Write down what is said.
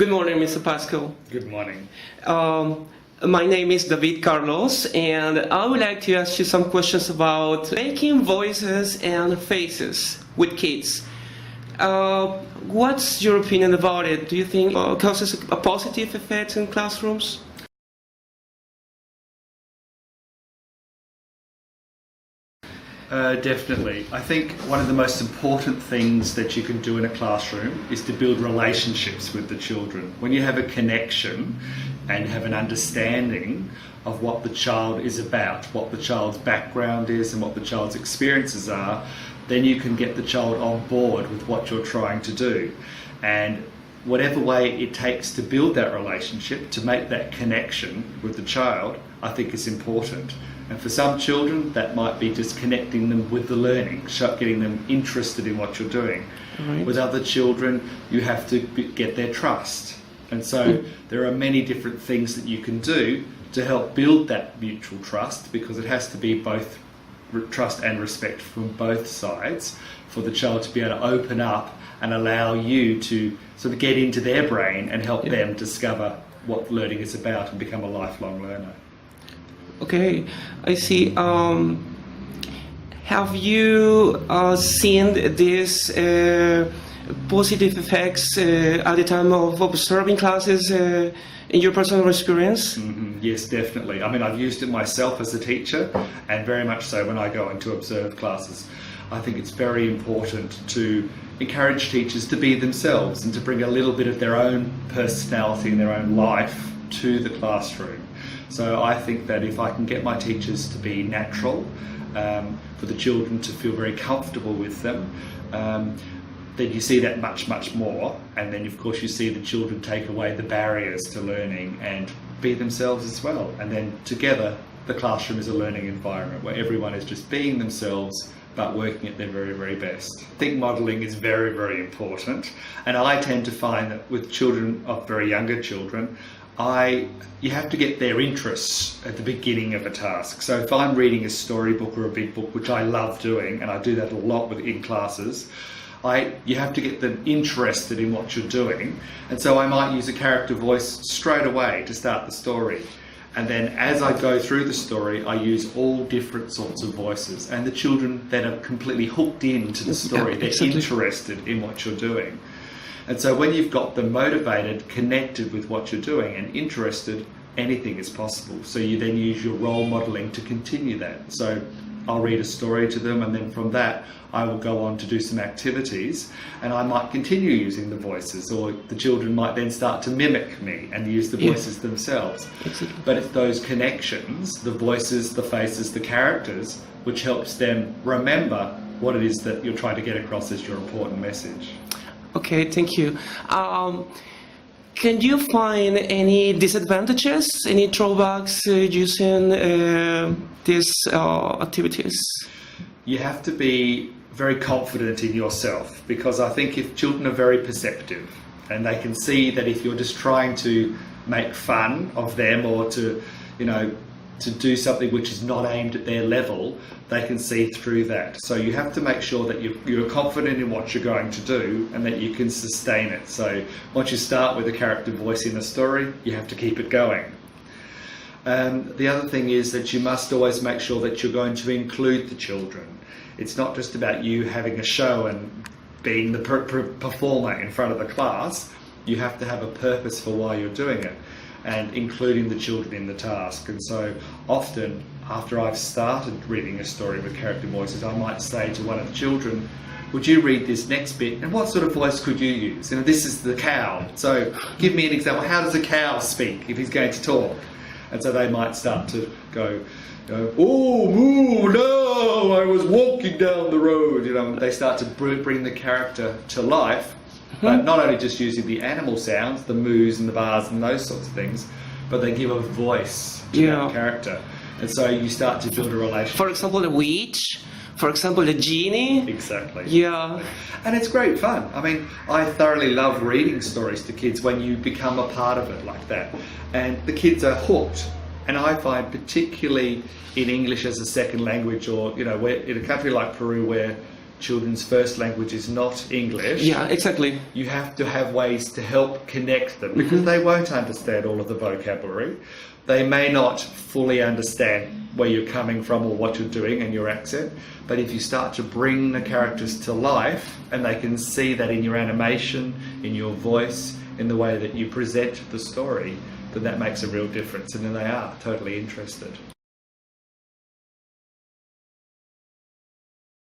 Good morning, Mr. Pascal. Good morning. My name is David Carlos, and I would like to ask you some questions about making voices and faces with kids. What's your opinion about it? Do you think it causes a positive effect in classrooms? Definitely. I think one of the most important things that you can do in a classroom is to build relationships with the children. When you have a connection and have an understanding of what the child is about, what the child's background is and what the child's experiences are, then you can get the child on board with what you're trying to do. And whatever way it takes to build that relationship, to make that connection with the child, I think is important. And for some children, that might be just connecting them with the learning, getting them interested in what you're doing. Right. With other children, you have to get their trust. And so there are many different things that you can do to help build that mutual trust, because it has to be both trust and respect from both sides for the child to be able to open up and allow you to sort of get into their brain and help them discover what learning is about and become a lifelong learner. Okay, I see. Have you seen these positive effects at the time of observing classes in your personal experience? Mm-hmm. Yes, definitely. I mean, I've used it myself as a teacher, and very much so when I go in to observe classes. I think it's very important to encourage teachers to be themselves and to bring a little bit of their own personality and their own life to the classroom. So I think that if I can get my teachers to be natural, for the children to feel very comfortable with them, then you see that much more. And then of course you see the children take away the barriers to learning and be themselves as well. And then together the classroom is a learning environment where everyone is just being themselves but working at their very best. I think modelling is very important, and I tend to find that with children, of very younger children, you have to get their interests at the beginning of a task. So if I'm reading a storybook or a big book, which I love doing, and I do that a lot in classes, you have to get them interested in what you're doing. And so I might use a character voice straight away to start the story. And then as I go through the story, I use all different sorts of voices. And the children then are completely hooked into the story. They're interested in what you're doing. And so when you've got them motivated, connected with what you're doing and interested, anything is possible. So you then use your role modelling to continue that. So I'll read a story to them, and then from that I will go on to do some activities, and I might continue using the voices, or the children might then start to mimic me and use the voices themselves. But it's those connections, the voices, the faces, the characters, which helps them remember what it is that you're trying to get across as your important message. Okay, thank you. Can you find any disadvantages, any drawbacks using these activities? You have to be very confident in yourself, because I think if children are very perceptive and they can see that if you're just trying to make fun of them or to do something which is not aimed at their level, they can see through that. So you have to make sure that you're confident in what you're going to do and that you can sustain it. So once you start with a character voice in a story, you have to keep it going. The other thing is that you must always make sure that you're going to include the children. It's not just about you having a show and being the performer in front of the class. You have to have a purpose for why you're doing it, and including the children in the task. And so often after I've started reading a story with character voices, I might say to one of the children, would you read this next bit, and what sort of voice could you use? This is the cow, so give me an example. How does a cow speak if he's going to talk? And so they might start to go, oh, moo, no, I was walking down the road. They start to bring the character to life, but not only just using the animal sounds, the moos and the bars and those sorts of things, but they give a voice to that character. And so you start to build a relationship. For example, a witch, for example, a genie. Exactly. Yeah. And it's great fun. I mean, I thoroughly love reading stories to kids when you become a part of it like that. And the kids are hooked. And I find particularly in English as a second language, or, where, in a country like Peru where children's first language is not English, Yeah, exactly. you have to have ways to help connect them, because they won't understand all of the vocabulary. They may not fully understand where you're coming from or what you're doing and your accent, but if you start to bring the characters to life and they can see that in your animation, in your voice, in the way that you present the story, then that makes a real difference, and then they are totally interested.